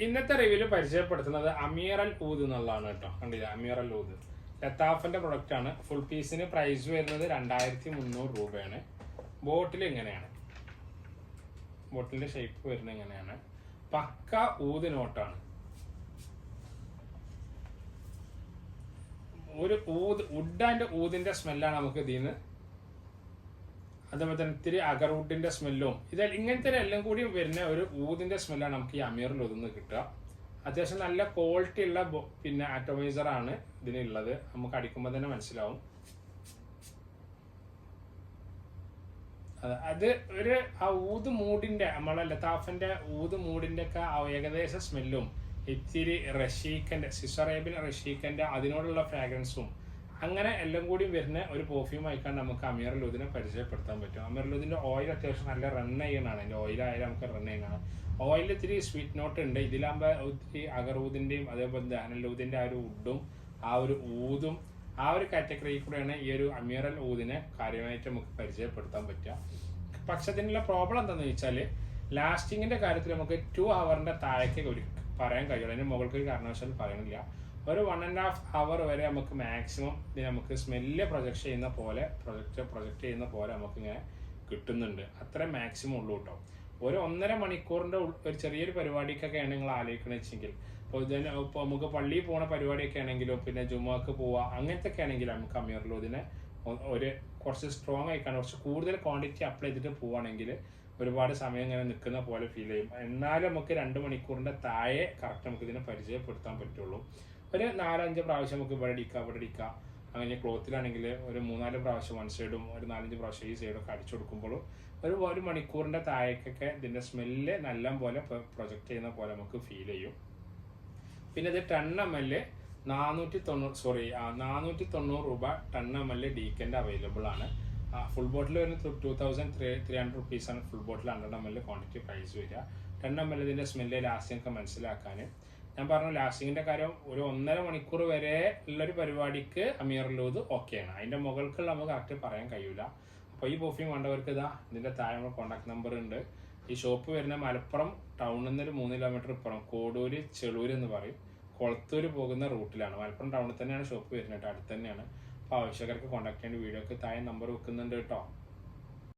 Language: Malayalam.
ഇന്നത്തെ റിവ്യൂല് പരിചയപ്പെടുത്തുന്നത് അമീർ അൽ ഊദ് എന്നുള്ളതാണ് കേട്ടോ. കണ്ടില്ല, അമീർ അൽ ഊദ് ലത്താഫിന്റെ പ്രൊഡക്റ്റ് ആണ്. ഫുൾ പീസിന് പ്രൈസ് വരുന്നത് 2300 രൂപയാണ്. ബോട്ടിൽ ഇങ്ങനെയാണ്, ബോട്ടിലിന്റെ ഷേപ്പ് വരുന്നത് ഇങ്ങനെയാണ്. പക്ക ഊത് നോട്ടാണ്. ഒരു വുഡ് ആൻഡ് ഊതിന്റെ സ്മെല്ലാണ് നമുക്ക് ഇതിന്ന്. അതേപോലെ തന്നെ ഇത്തിരി അഗർവുഡിന്റെ സ്മെല്ലും ഇങ്ങനത്തെ എല്ലാം കൂടി വരുന്ന ഒരു ഊതിന്റെ സ്മെല്ലാണ് നമുക്ക് ഈ അമീറിൽ ഒതുന്ന് കിട്ടുക. അത്യാവശ്യം നല്ല ക്വാളിറ്റി ഉള്ള പിന്നെ ആറ്റോമൈസർ ആണ് ഇതിനുള്ളത്. നമുക്ക് അടിക്കുമ്പോൾ തന്നെ മനസ്സിലാവും. അത് ഒരു ആ ഊത് മൂഡിന്റെ, നമ്മളെ ലതാഫിന്റെ ഊത് മൂഡിന്റെ ഒക്കെ ഏകദേശ സ്മെല്ലും ഇത്തിരി റഷീഖന്റെ സിസറേബിൻ റഷീഖന്റെ അതിനോടുള്ള ഫ്രാഗ്രൻസും അങ്ങനെ എല്ലാം കൂടി വരുന്ന ഒരു പെർഫ്യൂം ആയിക്കാണ്ട് നമുക്ക് അമീർ ലൂദിനെ പരിചയപ്പെടുത്താൻ പറ്റും. അമീർ ലൂദിന്റെ ഓയിൽ അത്യാവശ്യം നല്ല റൺ ചെയ്യണതാണ്. അതിന്റെ ഓയിലായാലും നമുക്ക് റൺ ചെയ്യണം. ഓയിൽ ഇത്തിരി സ്വീറ്റ് നോട്ട് ഉണ്ട്. ഇതിലാകുമ്പോൾ ഒത്തിരി അഗർഊദിന്റെയും അതേപോലെ ദഹനലൂദിന്റെ ആ ഒരു വുഡും ആ ഒരു ഊതും ആ ഒരു കാറ്റഗറിയിൽ കൂടെയാണ് ഈ ഒരു അമീർ അൽ ഊദിനെ കാര്യമായിട്ട് നമുക്ക് പരിചയപ്പെടുത്താൻ പറ്റുക. പക്ഷെ അതിനുള്ള പ്രോബ്ലം എന്താണെന്ന് വെച്ചാൽ ലാസ്റ്റിങ്ങിന്റെ കാര്യത്തിൽ നമുക്ക് 2 hourന്റെ താഴേക്ക് പറയാൻ കഴിയുള്ളൂ. അതിന് മുകൾക്ക് ഒരു കാരണവശാലും പറയണില്ല. ഒരു 1.5 hour വരെ നമുക്ക് മാക്സിമം ഇത് നമുക്ക് സ്മെല്ല് പ്രൊജക്ട് ചെയ്യുന്ന പോലെ പ്രൊജക്ട് ചെയ്യുന്ന പോലെ നമുക്ക് ഇങ്ങനെ കിട്ടുന്നുണ്ട്. അത്ര മാക്സിമം ഉള്ളൂ കേട്ടോ. ഒരു 1.5 മണിക്കൂറിന്റെ ഒരു ചെറിയൊരു പരിപാടിക്കൊക്കെയാണ് നിങ്ങൾ ആലോചിക്കണമെന്ന് വെച്ചെങ്കിൽ, ഇപ്പോൾ ഇതിന് ഇപ്പോൾ നമുക്ക് പള്ളിയിൽ പോകുന്ന പരിപാടിയൊക്കെ ആണെങ്കിലോ പിന്നെ ജുമാക്ക് പോവുക അങ്ങനത്തെ ഒക്കെ ആണെങ്കിലും നമുക്ക് അമീർ ലൂദിനെ ഒരു കുറച്ച് സ്ട്രോങ് ആയിക്കാണ് കുറച്ച് കൂടുതൽ ക്വാണ്ടിറ്റി അപ്ലൈ ചെയ്തിട്ട് പോവുകയാണെങ്കിൽ ഒരുപാട് സമയം ഇങ്ങനെ നിൽക്കുന്ന പോലെ ഫീൽ ചെയ്യും. എന്നാലും നമുക്ക് 2 മണിക്കൂറിന്റെ താഴെ കറക്റ്റ് നമുക്ക് ഇതിനെ പരിചയപ്പെടുത്താൻ പറ്റുള്ളൂ. ഒരു 4-5 പ്രാവശ്യം നമുക്ക് ഇവിടെ അടിക്കുക. അങ്ങനെ ക്ലോത്തിലാണെങ്കിൽ ഒരു 3-4 പ്രാവശ്യം വൺ സൈഡും ഒരു 4-5 പ്രാവശ്യം ഈ സൈഡൊക്കെ അടിച്ചു കൊടുക്കുമ്പോഴും ഒരു മണിക്കൂറിന്റെ താഴേക്കൊക്കെ ഇതിന്റെ സ്മെല്ല് നല്ല പോലെ പ്രൊജക്ട് ചെയ്യുന്ന പോലെ നമുക്ക് ഫീൽ ചെയ്യും. പിന്നെ ഇത് 10 ml 490 രൂപ 10 ml ഡീക്കൻ്റെ അവൈലബിൾ ആണ്. ഫുൾ ബോട്ടിൽ വരുന്നത് 2300 റുപ്പീസാണ്. Full bottle 100 ml quantity price വരിക. 10 ml ഇതിന്റെ സ്മെല്ല് ലാസ്റ്റിംഗ് ഒക്കെ മനസ്സിലാക്കാൻ ഞാൻ പറഞ്ഞു. ലാസ്റ്റിങ്ങിന്റെ കാര്യം ഒരു 1.5 മണിക്കൂർ വരെ ഉള്ളൊരു പരിപാടിക്ക് അമീർ ലൂദ് ഓക്കെയാണ്. അതിന്റെ മുകൾക്കുള്ള നമുക്ക് കറക്റ്റ് പറയാൻ കഴിയൂല. അപ്പോൾ ഈ പെർഫ്യൂം കണ്ടവർക്ക് ഇതാ ഇതിന്റെ താഴെ കോൺടാക്ട് നമ്പർ ഉണ്ട്. ഈ ഷോപ്പ് വരുന്ന മലപ്പുറം ടൗണിൽ നിന്ന് ഒരു 3 കിലോമീറ്റർ ഇപ്പുറം കോടൂര് ചെളൂര് എന്ന് പറയും, കൊളത്തൂര് പോകുന്ന റൂട്ടിലാണ്. മലപ്പുറം ടൗണിൽ തന്നെയാണ് ഷോപ്പ് വരുന്നത്, അടുത്ത് തന്നെയാണ്. അപ്പോൾ ആവശ്യക്കാർക്ക് കോൺടാക്ട് ചെയ്യേണ്ട വീഡിയോക്ക് താഴെ നമ്പർ വെക്കുന്നുണ്ട് കേട്ടോ.